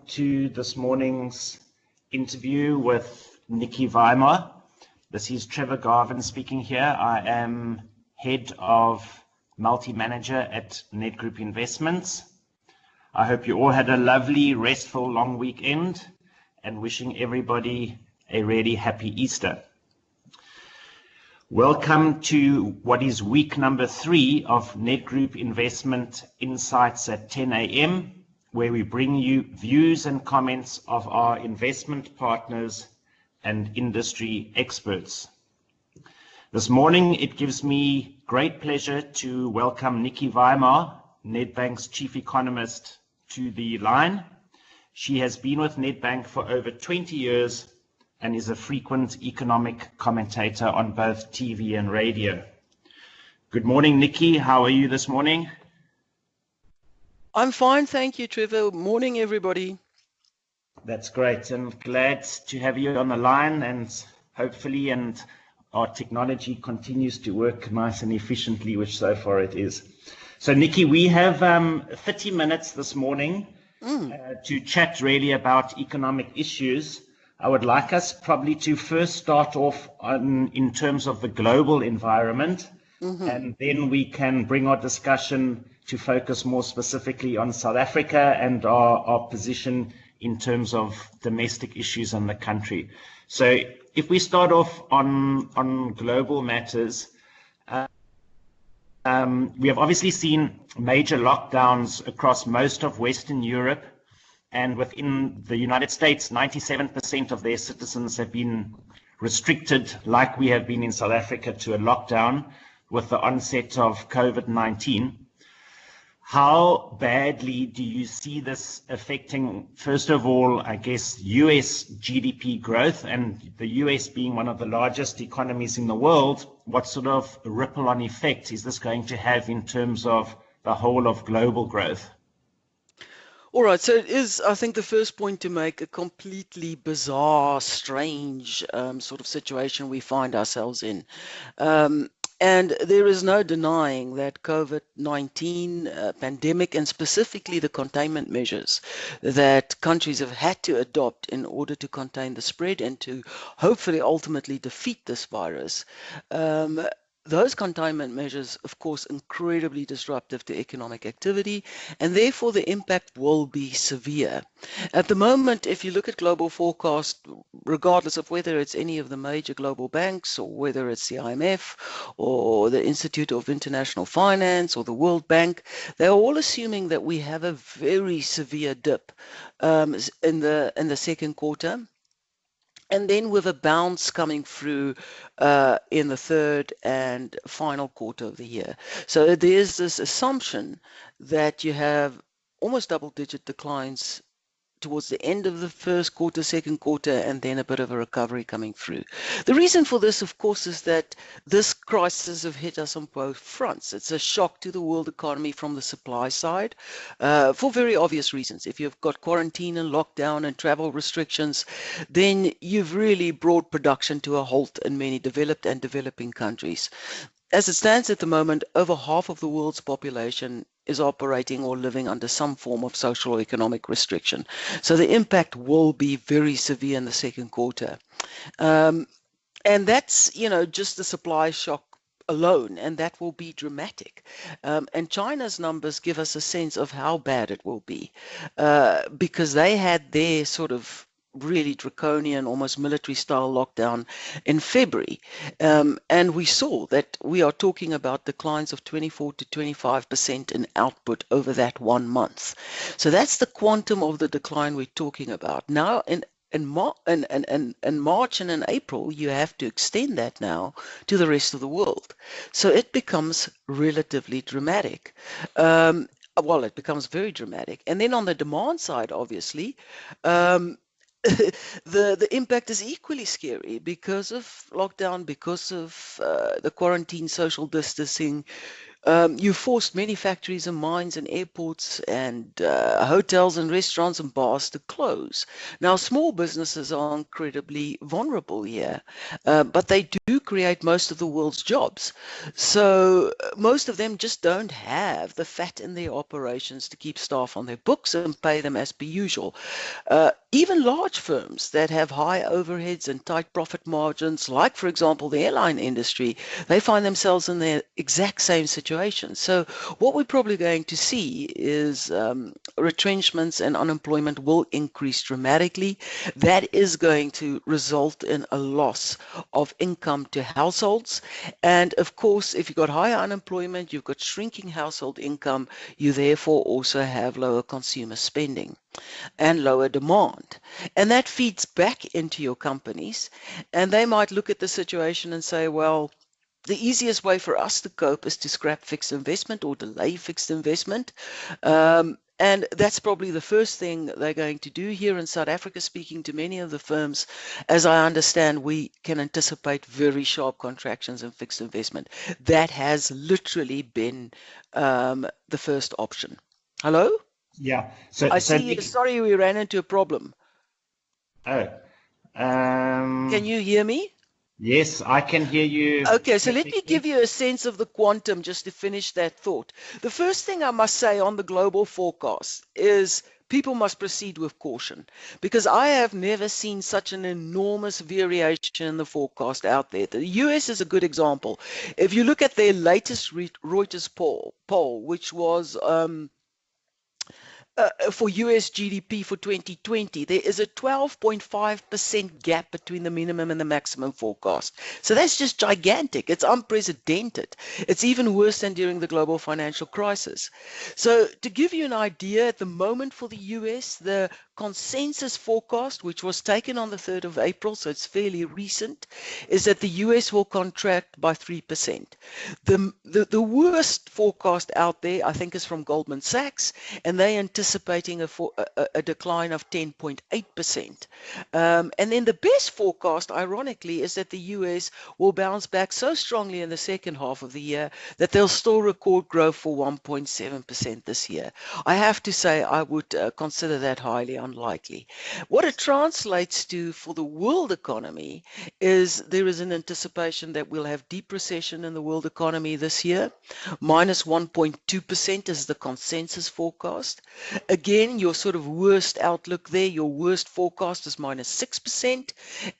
to this morning's interview with Nicky Weimar. This is Trevor Garvin speaking here. I am head of multi-manager at Nedgroup Investments. I hope you all had a lovely, restful, long weekend and wishing everybody a really happy Easter. Welcome to what is week number 3 of Nedgroup Investment Insights at 10 a.m., where we bring you views and comments of our investment partners and industry experts. This morning, it gives me great pleasure to welcome Nicky Weimar, Nedbank's chief economist, to the line. She has been with Nedbank for over 20 years and is a frequent economic commentator on both TV and radio. Good morning, Nicky. How are you this morning? I'm fine, thank you, Trevor. Morning, everybody. That's great, and glad to have you on the line, and hopefully our technology continues to work nice and efficiently, which so far it is. So, Nicky, we have 30 minutes this morning to chat really about economic issues. I would like us probably to first start off in terms of the global environment, and then we can bring our discussion to focus more specifically on South Africa and our position in terms of domestic issues in the country. So if we start off on global matters, we have obviously seen major lockdowns across most of Western Europe, and within the United States, 97% of their citizens have been restricted, like we have been in South Africa, to a lockdown with the onset of COVID-19. How badly do you see this affecting, first of all, I guess, US GDP growth, and the US being one of the largest economies in the world, what sort of ripple-on effect is this going to have in terms of the whole of global growth? All right, so it is, I think, the first point to make, a completely bizarre, strange sort of situation we find ourselves in. And there is no denying that COVID-19 pandemic, and specifically the containment measures that countries have had to adopt in order to contain the spread and to hopefully ultimately defeat this virus, those containment measures, of course, incredibly disruptive to economic activity, and therefore the impact will be severe. At the moment, if you look at global forecast, regardless of whether it's any of the major global banks or whether it's the IMF or the Institute of International Finance or the World Bank, they're all assuming that we have a very severe dip in the second quarter. And then with a bounce coming through in the third and final quarter of the year. So there's this assumption that you have almost double-digit declines towards the end of the first quarter, second quarter, and then a bit of a recovery coming through. The reason for this, of course, is that this crisis has hit us on both fronts. It's a shock to the world economy from the supply side for very obvious reasons. If you've got quarantine and lockdown and travel restrictions, then you've really brought production to a halt in many developed and developing countries. As it stands at the moment, over half of the world's population is operating or living under some form of social or economic restriction. So the impact will be very severe in the second quarter. And that's, just the supply shock alone, and that will be dramatic. And China's numbers give us a sense of how bad it will be, because they had their sort of really draconian, almost military-style lockdown in February. And we saw that we are talking about declines of 24 to 25% in output over that 1 month. So that's the quantum of the decline we're talking about. Now, in March and in April, you have to extend that now to the rest of the world. So it becomes relatively dramatic. Well, it becomes very dramatic. And then on the demand side, obviously, the impact is equally scary because of lockdown, because of the quarantine, social distancing. You forced many factories and mines and airports and hotels and restaurants and bars to close. Now, small businesses are incredibly vulnerable here, but they do create most of the world's jobs. So most of them just don't have the fat in their operations to keep staff on their books and pay them as per usual. Even large firms that have high overheads and tight profit margins, like, for example, the airline industry, they find themselves in the exact same situation. So what we're probably going to see is retrenchments and unemployment will increase dramatically. That is going to result in a loss of income to households. And of course, if you've got higher unemployment, you've got shrinking household income, you therefore also have lower consumer spending and lower demand. And that feeds back into your companies. And they might look at the situation and say, well, the easiest way for us to cope is to scrap fixed investment or delay fixed investment. And that's probably the first thing they're going to do here in South Africa. Speaking to many of the firms, as I understand, we can anticipate very sharp contractions in fixed investment. That has literally been the first option. Hello? Yeah. I see. Sorry, we ran into a problem. Oh. Can you hear me? Yes, I can hear you. Okay, so let me give you a sense of the quantum just to finish that thought. The first thing I must say on the global forecast is people must proceed with caution, because I have never seen such an enormous variation in the forecast out there. The US is a good example. If you look at their latest Reuters poll, which was for US GDP for 2020, there is a 12.5% gap between the minimum and the maximum forecast. So that's just gigantic. It's unprecedented. It's even worse than during the global financial crisis. So to give you an idea, at the moment for the US, the consensus forecast, which was taken on the 3rd of April, so it's fairly recent, is that the US will contract by 3%. The worst forecast out there, I think, is from Goldman Sachs, and they anticipating a decline of 10.8%. And then the best forecast, ironically, is that the US will bounce back so strongly in the second half of the year that they'll still record growth for 1.7% this year. I have to say I would consider that highly unlikely. What it translates to for the world economy is there is an anticipation that we'll have deep recession in the world economy this year. Minus 1.2% is the consensus forecast. Again, your sort of worst outlook there, your worst forecast is minus 6%.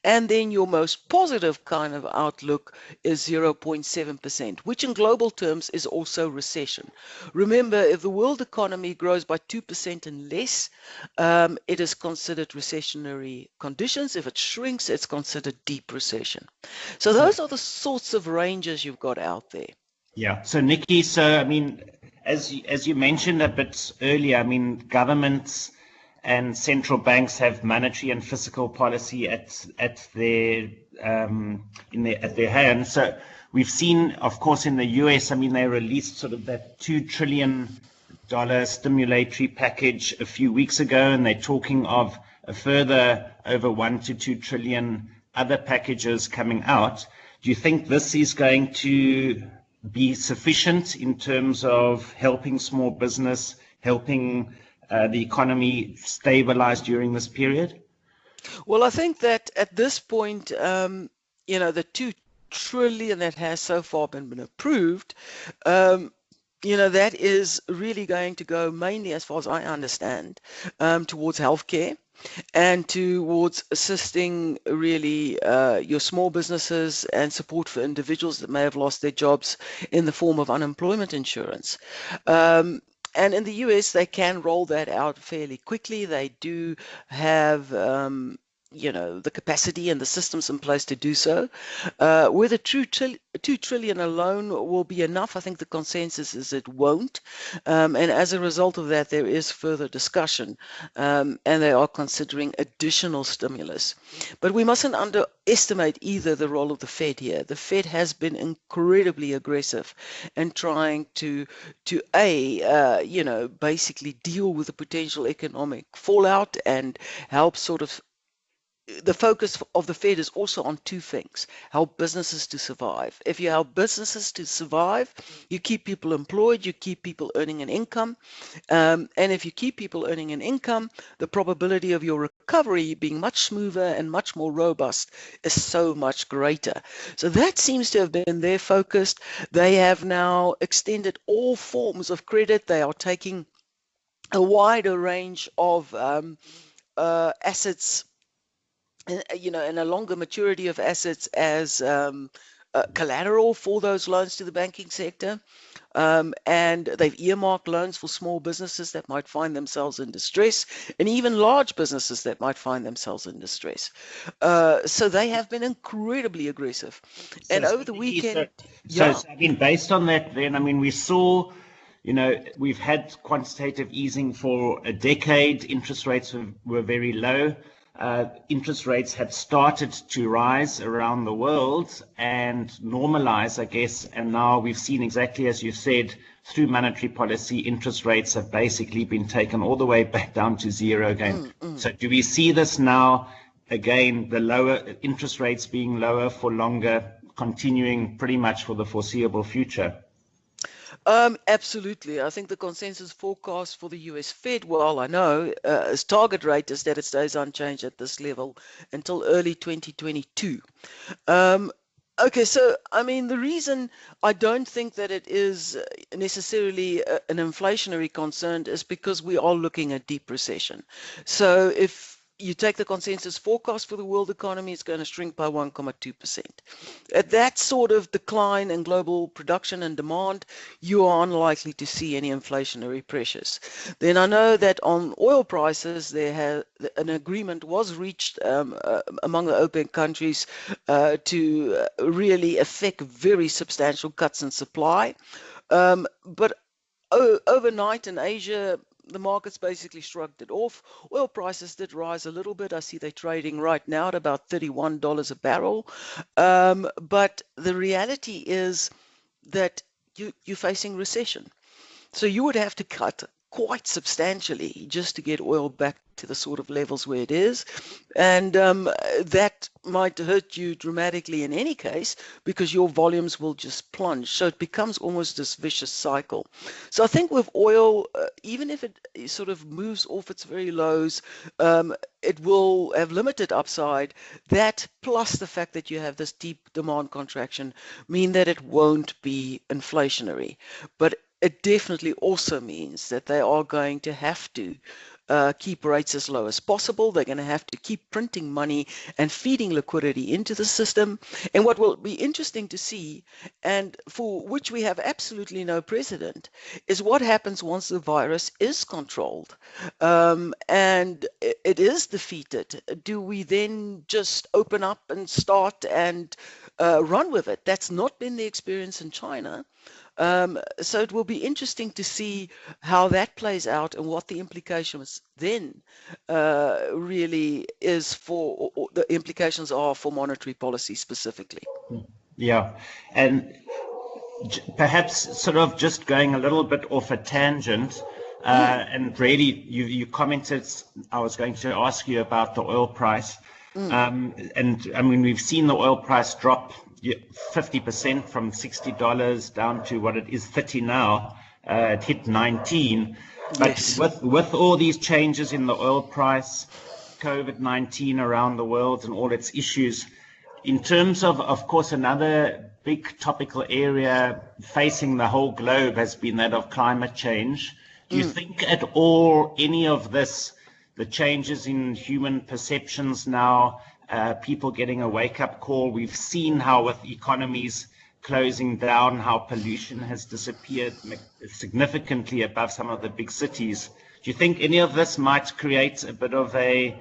And then your most positive kind of outlook is 0.7%, which in global terms is also recession. Remember, if the world economy grows by 2% and less, it is considered recessionary conditions. If it shrinks, it's considered deep recession. So those are the sorts of ranges you've got out there. Yeah. So Nicky, I mean, as you mentioned a bit earlier, I mean, governments and central banks have monetary and fiscal policy at their hands. So we've seen, of course, in the US, I mean, they released sort of that $2 trillion stimulatory package a few weeks ago, and they're talking of a further over 1 to 2 trillion other packages coming out. Do you think this is going to be sufficient in terms of helping small business, helping the economy stabilize during this period? Well, I think that at this point, the 2 trillion that has so far been approved, that is really going to go mainly, as far as I understand, towards healthcare and towards assisting really your small businesses and support for individuals that may have lost their jobs in the form of unemployment insurance. And in the US, they can roll that out fairly quickly. They do have the capacity and the systems in place to do so. Whether 2 trillion alone will be enough, I think the consensus is it won't. And as a result of that, there is further discussion, and they are considering additional stimulus. But we mustn't underestimate either the role of the Fed here. The Fed has been incredibly aggressive in trying to basically deal with the potential economic fallout and help sort of the focus of the Fed is also on two things: help businesses to survive. If you help businesses to survive, you keep people employed, you keep people earning an income. And if you keep people earning an income, the probability of your recovery being much smoother and much more robust is so much greater. So that seems to have been their focus. They have now extended all forms of credit. They are taking a wider range of assets, and a longer maturity of assets as collateral for those loans to the banking sector. And they've earmarked loans for small businesses that might find themselves in distress, and even large businesses that might find themselves in distress. So they have been incredibly aggressive. And over the weekend, I mean, based on that, then, I mean, we saw, we've had quantitative easing for a decade. Interest rates were very low. Interest rates had started to rise around the world and normalize, I guess, and now we've seen, exactly as you said, through monetary policy, interest rates have basically been taken all the way back down to zero again. So do we see this now, again, the lower interest rates being lower for longer, continuing pretty much for the foreseeable future? Absolutely. I think the consensus forecast for the US Fed, well, I know, its target rate is that it stays unchanged at this level until early 2022. Okay, so I mean, the reason I don't think that it is necessarily an inflationary concern is because we are looking at deep recession. So if you take the consensus forecast for the world economy, it's going to shrink by 1.2%. At that sort of decline in global production and demand, you are unlikely to see any inflationary pressures. Then I know that on oil prices, an agreement was reached among the OPEC countries to really affect very substantial cuts in supply. But overnight in Asia, the markets basically shrugged it off. Oil prices did rise a little bit. I see they're trading right now at about $31 a barrel. But the reality is that you're facing recession. So you would have to cut quite substantially just to get oil back to the sort of levels where it is. And that might hurt you dramatically in any case because your volumes will just plunge. So it becomes almost this vicious cycle. So I think with oil, even if it sort of moves off its very lows, it will have limited upside. That plus the fact that you have this deep demand contraction mean that it won't be inflationary. But it definitely also means that they are going to have to keep rates as low as possible. They're going to have to keep printing money and feeding liquidity into the system. And what will be interesting to see, and for which we have absolutely no precedent, is what happens once the virus is controlled and it is defeated. Do we then just open up and start and run with it? That's not been the experience in China. So it will be interesting to see how that plays out and what the implications then really is for, or the implications are for monetary policy specifically. Yeah, and perhaps sort of just going a little bit off a tangent, and really you commented, I was going to ask you about the oil price. And I mean, we've seen the oil price drop 50% from $60 down to what it is 30 now. It hit 19. But Yes. with all these changes in the oil price, COVID-19 around the world and all its issues, in terms of course, another big topical area facing the whole globe has been that of climate change. Do you think at all any of this, the changes in human perceptions now, people getting a wake-up call? We've seen how with economies closing down, how pollution has disappeared significantly above some of the big cities. Do you think any of this might create a bit of a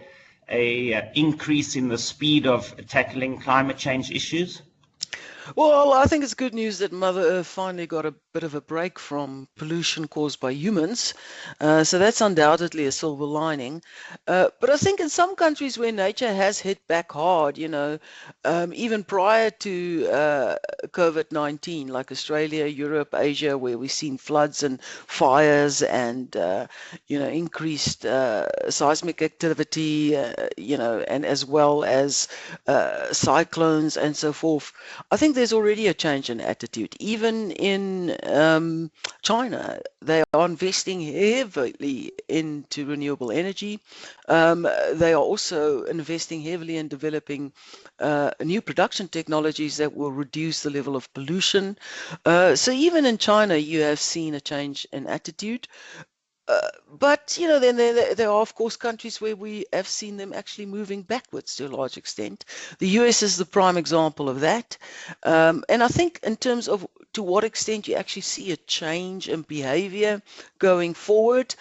increase in the speed of tackling climate change issues? Well, I think it's good news that Mother Earth finally got a bit of a break from pollution caused by humans. So that's undoubtedly a silver lining. But I think in some countries where nature has hit back hard, even prior to COVID-19, like Australia, Europe, Asia, where we've seen floods and fires and, increased seismic activity, and as well as cyclones and so forth. I think there's already a change in attitude. Even in China, they are investing heavily into renewable energy. They are also investing heavily in developing new production technologies that will reduce the level of pollution. So even in China, you have seen a change in attitude. But then there are of course countries where we have seen them actually moving backwards to a large extent. The US is the prime example of that, and I think in terms of to what extent you actually see a change in behavior going forward,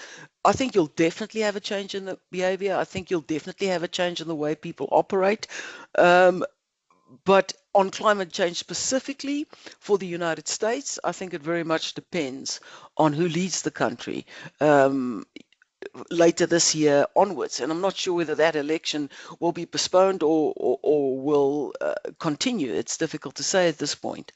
I think you'll definitely have a change in the behavior. I think you'll definitely have a change in the way people operate. But on climate change specifically for the United States, I think it very much depends on who leads the country. Later this year onwards. And I'm not sure whether that election will be postponed or will continue. It's difficult to say at this point.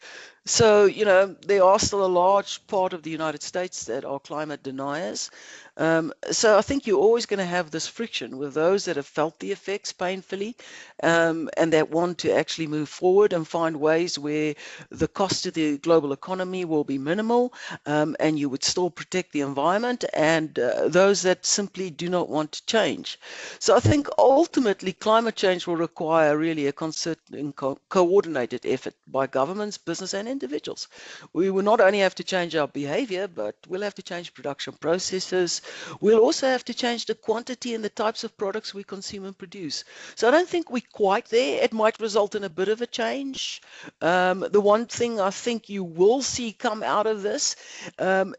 So, there are still a large part of the United States that are climate deniers. So I think you're always going to have this friction with those that have felt the effects painfully and that want to actually move forward and find ways where the cost to the global economy will be minimal and you would still protect the environment, and those that simply do not want to change. So I think ultimately climate change will require really a concerted and coordinated effort by governments, business and individuals. We will not only have to change our behavior, but we'll have to change production processes. We'll also have to change the quantity and the types of products we consume and produce. So I don't think we're quite there. It might result in a bit of a change. The one thing I think you will see come out of this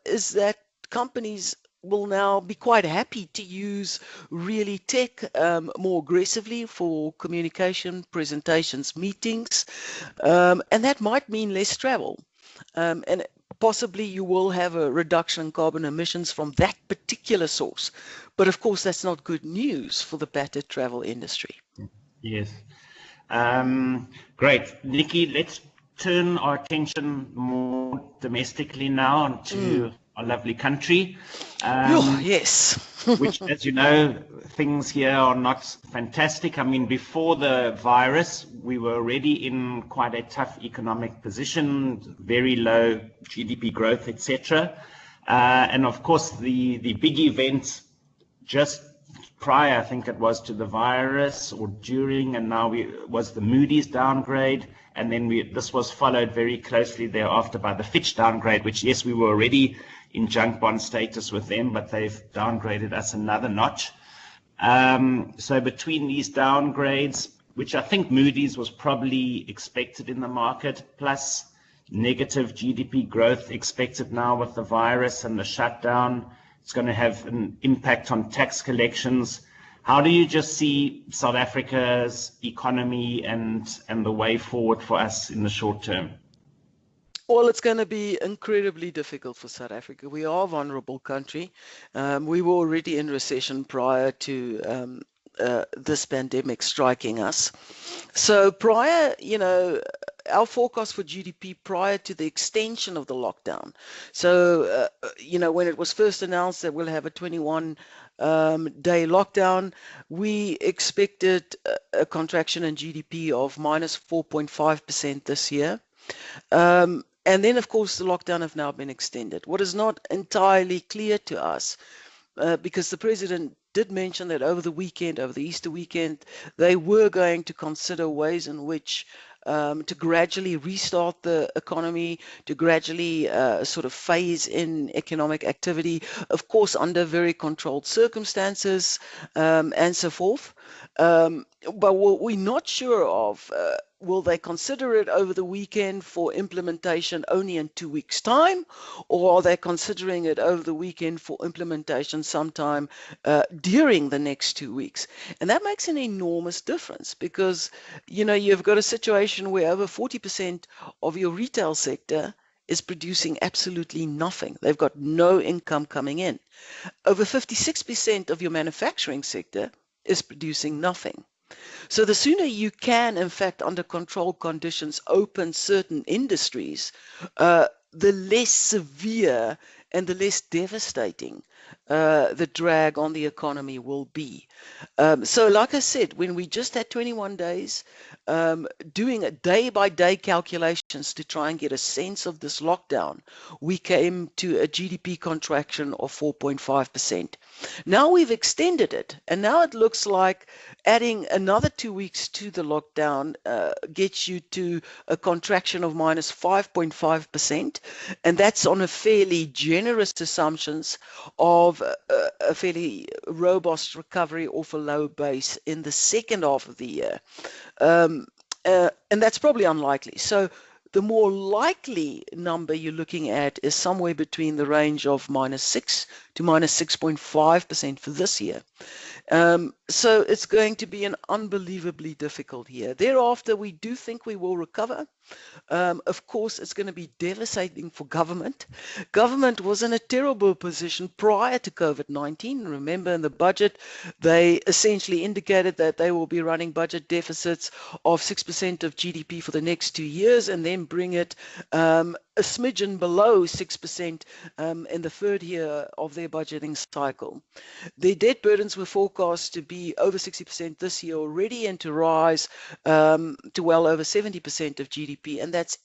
is that companies will now be quite happy to use really tech more aggressively for communication, presentations, meetings, and that might mean less travel. And possibly you will have a reduction in carbon emissions from that particular source. But of course, that's not good news for the battered travel industry. Yes. Great. Nicky, let's turn our attention more domestically now onto our lovely country. Yes. Which, as you know, things here are not fantastic. I mean, before the virus, we were already in quite a tough economic position, very low GDP growth, etc. And of course, the big event just prior, I think it was to the virus or during, and now was the Moody's downgrade. And then this was followed very closely thereafter by the Fitch downgrade, which, yes, we were already in junk bond status with them, but they've downgraded us another notch. So between these downgrades, which I think Moody's was probably expected in the market, plus negative GDP growth expected now with the virus and the shutdown, it's going to have an impact on tax collections. How do you just see South Africa's economy and the way forward for us in the short term? Well, it's going to be incredibly difficult for South Africa. We are a vulnerable country. We were already in recession prior to this pandemic striking us. So prior, our forecast for GDP prior to the extension of the lockdown. So, when it was first announced that we'll have a 21-day lockdown, we expected a contraction in GDP of minus 4.5% this year. And then, of course, the lockdown have now been extended. What is not entirely clear to us, because the president did mention that over the Easter weekend, they were going to consider ways in which to gradually restart the economy, to gradually sort of phase in economic activity, of course, under very controlled circumstances and so forth. But what we're not sure of, will they consider it over the weekend for implementation only in 2 weeks' time, or are they considering it over the weekend for implementation sometime during the next 2 weeks? And that makes an enormous difference because, you've got a situation where over 40% of your retail sector is producing absolutely nothing. They've got no income coming in. Over 56% of your manufacturing sector is producing nothing. So the sooner you can, in fact, under controlled conditions, open certain industries, the less severe and the less devastating the drag on the economy will be. So like I said, when we just had 21 days, doing a day-by-day calculations to try and get a sense of this lockdown, we came to a GDP contraction of 4.5%. Now we've extended it, and now it looks like adding another 2 weeks to the lockdown gets you to a contraction of minus 5.5%, and that's on a fairly generous assumptions of a fairly robust recovery off a low base in the second half of the year. And that's probably unlikely. So the more likely number you're looking at is somewhere between the range of minus 6 to minus 6.5% for this year. So it's going to be an unbelievably difficult year. Thereafter, we do think we will recover. Of course, it's going to be devastating for government. Government was in a terrible position prior to COVID-19. Remember, in the budget, they essentially indicated that they will be running budget deficits of 6% of GDP for the next 2 years and then bring it a smidgen below 6% in the third year of their budgeting cycle. Their debt burdens were forecast to be over 60% this year already and to rise to well over 70% of GDP, and that's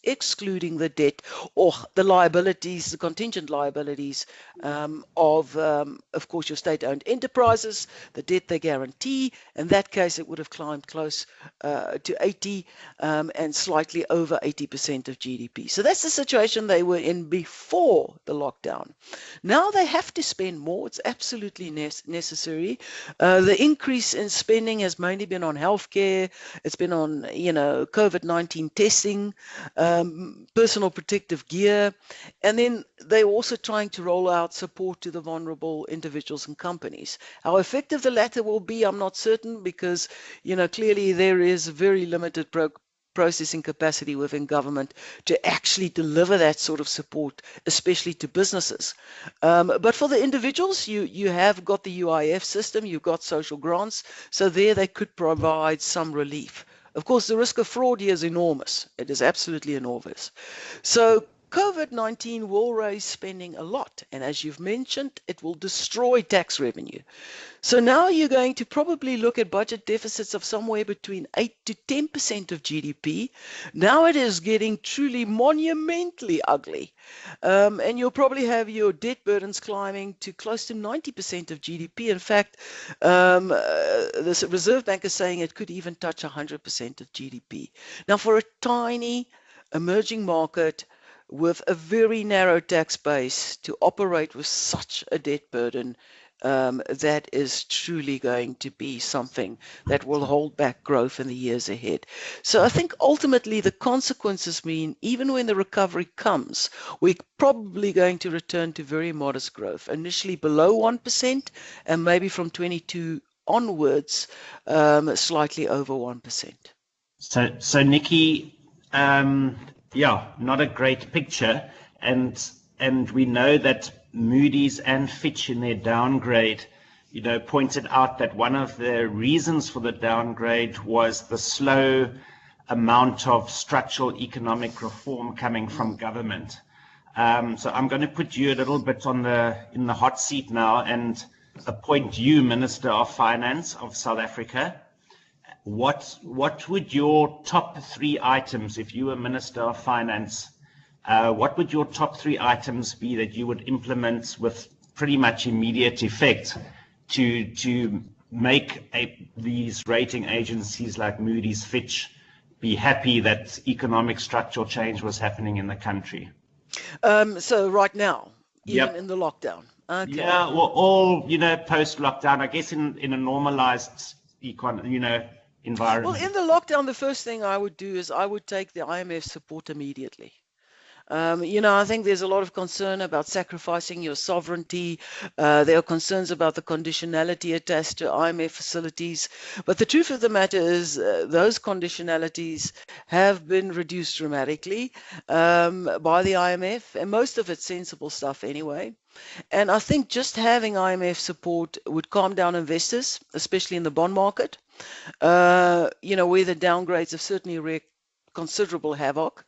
excluding the debt or the liabilities, the contingent liabilities of course, your state-owned enterprises, the debt they guarantee. In that case, it would have climbed close to 80 and slightly over 80% of GDP. So that's the situation they were in before the lockdown. Now they have to spend more. It's absolutely necessary. The increase in spending has mainly been on healthcare. It's been on, COVID-19 testing, personal protective gear, and then they're also trying to roll out support to the vulnerable individuals and companies. How effective the latter will be, I'm not certain, because, clearly there is very limited processing capacity within government to actually deliver that sort of support, especially to businesses. But for the individuals, you have got the UIF system, you've got social grants, so there they could provide some relief. Of course, the risk of fraud here is enormous. It is absolutely enormous. So COVID-19 will raise spending a lot, and as you've mentioned, it will destroy tax revenue. So now you're going to probably look at budget deficits of somewhere between 8 to 10% of GDP. Now it is getting truly monumentally ugly. And you'll probably have your debt burdens climbing to close to 90% of GDP. In fact, the Reserve Bank is saying it could even touch 100% of GDP. Now, for a tiny emerging market with a very narrow tax base to operate with such a debt burden, that is truly going to be something that will hold back growth in the years ahead. So I think ultimately the consequences mean even when the recovery comes, we're probably going to return to very modest growth, initially below 1% and maybe from 22 onwards, slightly over 1%. So Nicky, not a great picture, and we know that Moody's and Fitch in their downgrade, pointed out that one of the reasons for the downgrade was the slow amount of structural economic reform coming from government. So I'm going to put you a little bit in the hot seat now and appoint you Minister of Finance of South Africa. What would your top 3 items, if you were Minister of Finance, what would your top 3 items be that you would implement with pretty much immediate effect to make these rating agencies like Moody's, Fitch be happy that economic structural change was happening in the country? So right now, even in the lockdown. Okay. Yeah, well, all post-lockdown, I guess in a normalized environment. Well, in the lockdown, the first thing I would do is I would take the IMF support immediately. I think there's a lot of concern about sacrificing your sovereignty. There are concerns about the conditionality attached to IMF facilities. But the truth of the matter is those conditionalities have been reduced dramatically by the IMF, and most of it's sensible stuff anyway. And I think just having IMF support would calm down investors, especially in the bond market, where the downgrades have certainly wreaked considerable havoc.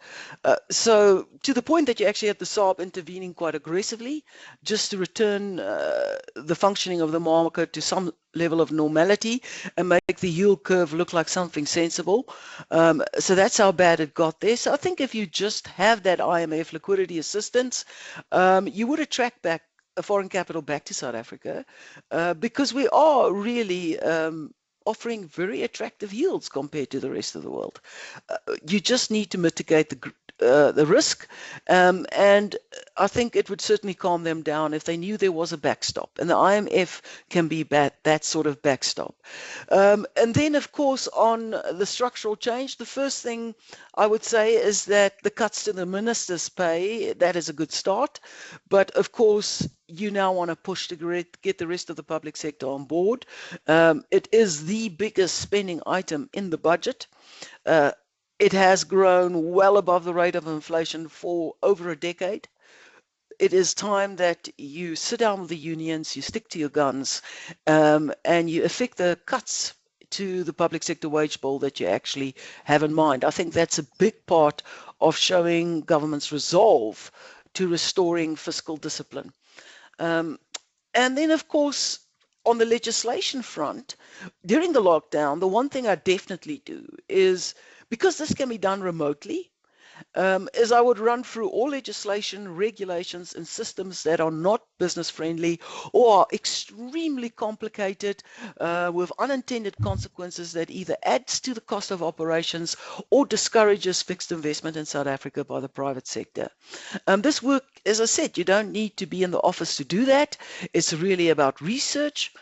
So to the point that you actually had the SARB intervening quite aggressively just to return the functioning of the market to some level of normality and make the yield curve look like something sensible. So that's how bad it got there. So I think if you just have that IMF liquidity assistance, you would attract back foreign capital back to South Africa because we are really offering very attractive yields compared to the rest of the world. You just need to mitigate the risk, and I think it would certainly calm them down if they knew there was a backstop, and the IMF can be that sort of backstop. And then, of course, on the structural change, the first thing I would say is that the cuts to the ministers' pay, that is a good start, but of course, you now want to push to get the rest of the public sector on board. It is the biggest spending item in the budget. It has grown well above the rate of inflation for over a decade. It is time that you sit down with the unions, you stick to your guns, and you effect the cuts to the public sector wage bill that you actually have in mind. I think that's a big part of showing government's resolve to restoring fiscal discipline. And then, of course, on the legislation front, during the lockdown, the one thing I definitely do is, because this can be done remotely, is I would run through all legislation, regulations, and systems that are not business friendly or are extremely complicated with unintended consequences that either adds to the cost of operations or discourages fixed investment in South Africa by the private sector. This work, as I said, you don't need to be in the office to do that. It's really about research.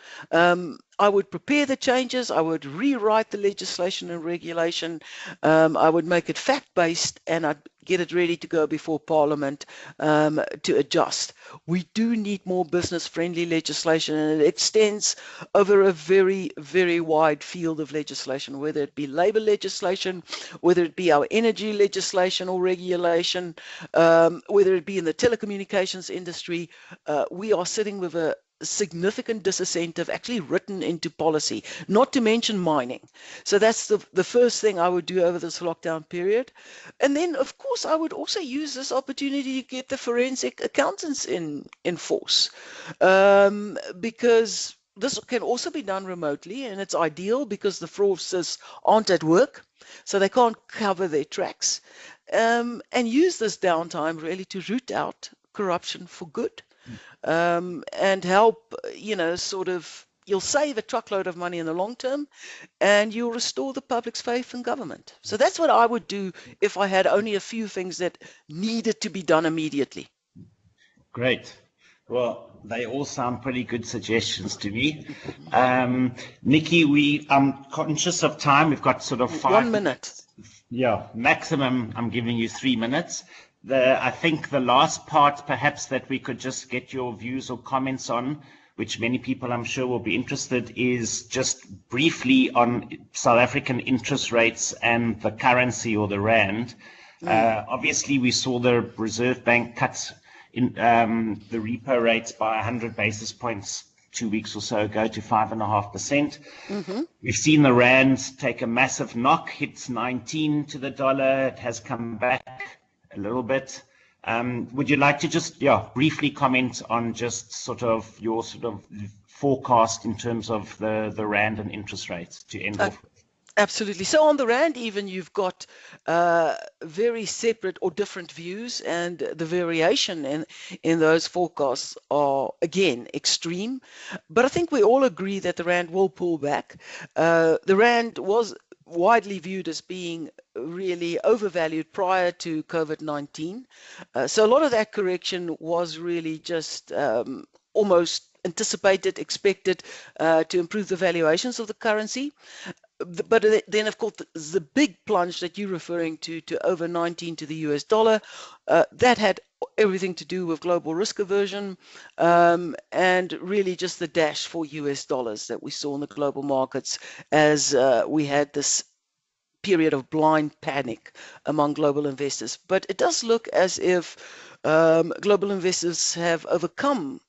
I would prepare the changes, I would rewrite the legislation and regulation, I would make it fact-based, and I'd get it ready to go before Parliament to adjust. We do need more business-friendly legislation, and it extends over a very, very wide field of legislation, whether it be labour legislation, whether it be our energy legislation or regulation, whether it be in the telecommunications industry. We are sitting with a significant disincentive actually written into policy, not to mention mining. So that's the first thing I would do over this lockdown period. And then, of course, I would also use this opportunity to get the forensic accountants in force, because this can also be done remotely, and it's ideal because the fraudsters aren't at work, so they can't cover their tracks, and use this downtime really to root out corruption for good. And help, you'll save a truckload of money in the long term, and you'll restore the public's faith in government. So that's what I would do if I had only a few things that needed to be done immediately. Great. Well, they all sound pretty good suggestions to me. Nicky, I'm conscious of time. We've got sort of 1 minute. Yeah, maximum, I'm giving you 3 minutes. I think the last part, perhaps, that we could just get your views or comments on, which many people I'm sure will be interested, is just briefly on South African interest rates and the currency or the rand. Obviously, we saw the Reserve Bank cut in the repo rates by 100 basis points 2 weeks or so ago to 5.5%. We've seen the rand take a massive knock, hits 19 to the dollar. It has come back a little bit. Would you like to just briefly comment on just your forecast in terms of the rand and interest rates to end off? Absolutely. So on the rand, even you've got very separate or different views, and the variation in those forecasts are again extreme. But I think we all agree that the rand will pull back. The rand was widely viewed as being really overvalued prior to COVID-19. So a lot of that correction was really just almost anticipated, expected to improve the valuations of the currency. but then, of course, the big plunge that you're referring to over 19 to the US dollar, that had everything to do with global risk aversion, and really just the dash for US dollars that we saw in the global markets as we had this period of blind panic among global investors. But it does look as if global investors have overcome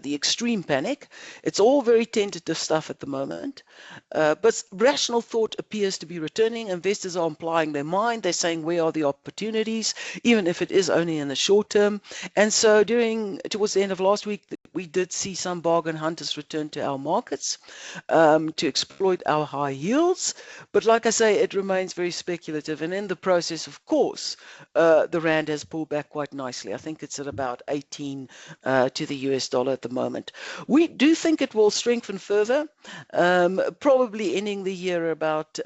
the extreme panic. It's all very tentative stuff at the moment, but rational thought appears to be returning. Investors are applying their mind. They're saying, where are the opportunities, even if it is only in the short term? And so towards the end of last week, we did see some bargain hunters return to our markets to exploit our high yields. But like I say, it remains very speculative. And in the process, of course, the rand has pulled back quite nicely. I think it's at about 18 to the US dollar at the moment. We do think it will strengthen further, probably ending the year about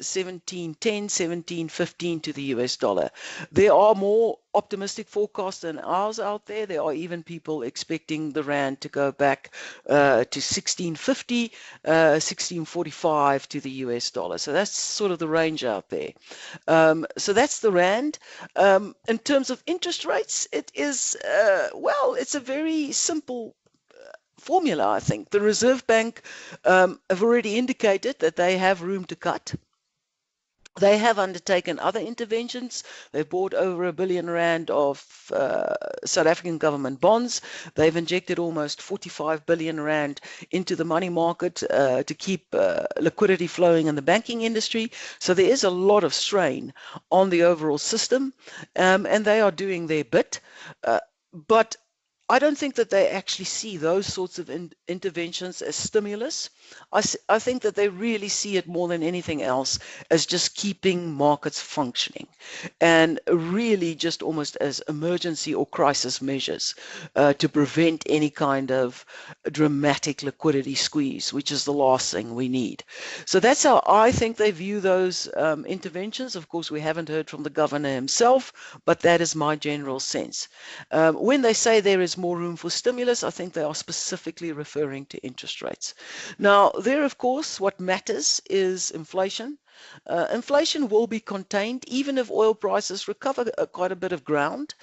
17.10, 17.15 to the US dollar. There are more optimistic forecasts than ours out there. There are even people expecting the rand to go back to 16.50, 16.45 to the US dollar. So that's sort of the range out there. So that's the rand. In terms of interest rates, it is, it's a very simple formula, I think. The Reserve Bank have already indicated that they have room to cut. They have undertaken other interventions. They've bought over R1 billion of South African government bonds. They've injected almost 45 billion rand into the money market to keep liquidity flowing in the banking industry. So there is a lot of strain on the overall system, and they are doing their bit. But I don't think that they actually see those sorts of interventions as stimulus. I think that they really see it more than anything else as just keeping markets functioning, and really just almost as emergency or crisis measures to prevent any kind of dramatic liquidity squeeze, which is the last thing we need. So that's how I think they view those interventions. Of course, we haven't heard from the governor himself, but that is my general sense. When they say there is more room for stimulus, I think they are specifically referring to interest rates. Now, there, of course, what matters is inflation. Inflation will be contained even if oil prices recover quite a bit of ground,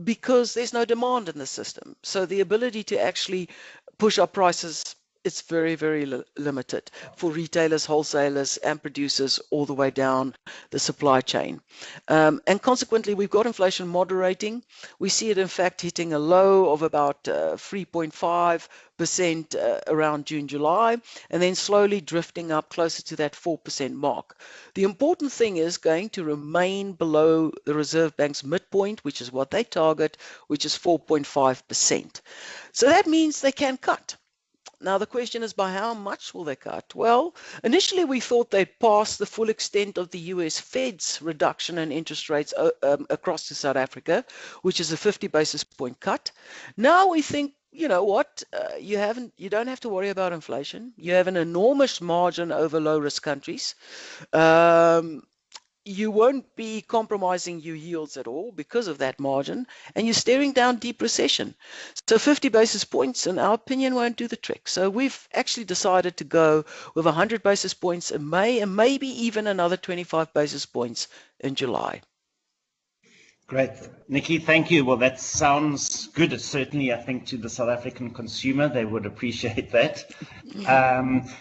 because there's no demand in the system. So the ability to actually push up prices, it's very, very limited for retailers, wholesalers, and producers all the way down the supply chain. And consequently, we've got inflation moderating. We see it, in fact, hitting a low of about 3.5% around June, July, and then slowly drifting up closer to that 4% mark. The important thing is going to remain below the Reserve Bank's midpoint, which is what they target, which is 4.5%. So that means they can cut. Now, the question is, by how much will they cut? Well, initially we thought they'd pass the full extent of the US Fed's reduction in interest rates across to South Africa, which is a 50 basis point cut. Now we think, you know what, you don't have to worry about inflation. You have an enormous margin over low-risk countries. You won't be compromising your yields at all because of that margin, and you're staring down deep recession. So 50 basis points, in our opinion, won't do the trick. So we've actually decided to go with 100 basis points in May and maybe even another 25 basis points in July. Great. Nicky, thank you. Well, that sounds good. It's certainly, I think, to the South African consumer, they would appreciate that.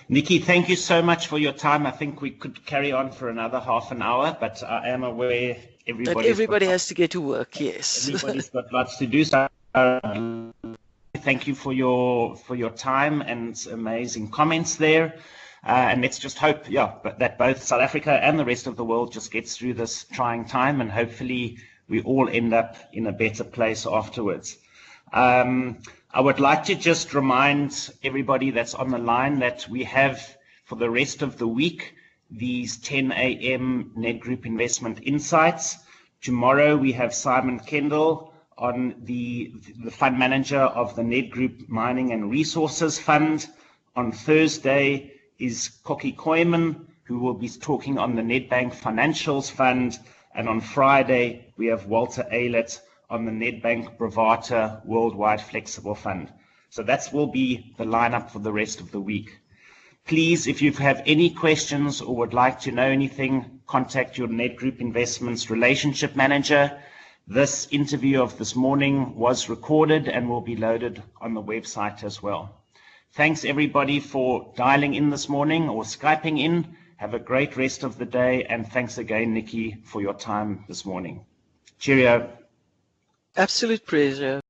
Nicky, thank you so much for your time. I think we could carry on for another half an hour, but I am aware everybody has to get to work, yes. Everybody's got lots to do. So thank you for your time and amazing comments there. And let's just hope, that both South Africa and the rest of the world just gets through this trying time, and hopefully we all end up in a better place afterwards. I would like to just remind everybody that's on the line that we have, for the rest of the week, these 10 a.m. Nedgroup Investment Insights. Tomorrow we have Simon Kendall on the fund manager of the Nedgroup Mining and Resources Fund. On Thursday is Koki Koiman, who will be talking on the Nedbank Financials Fund. And on Friday, we have Walter Aylett on the Nedbank Bravata Worldwide Flexible Fund. So that will be the lineup for the rest of the week. Please, if you have any questions or would like to know anything, contact your Nedgroup Investments Relationship Manager. This interview of this morning was recorded and will be loaded on the website as well. Thanks everybody for dialing in this morning or Skyping in. Have a great rest of the day, and thanks again, Nicky, for your time this morning. Cheerio. Absolute pleasure.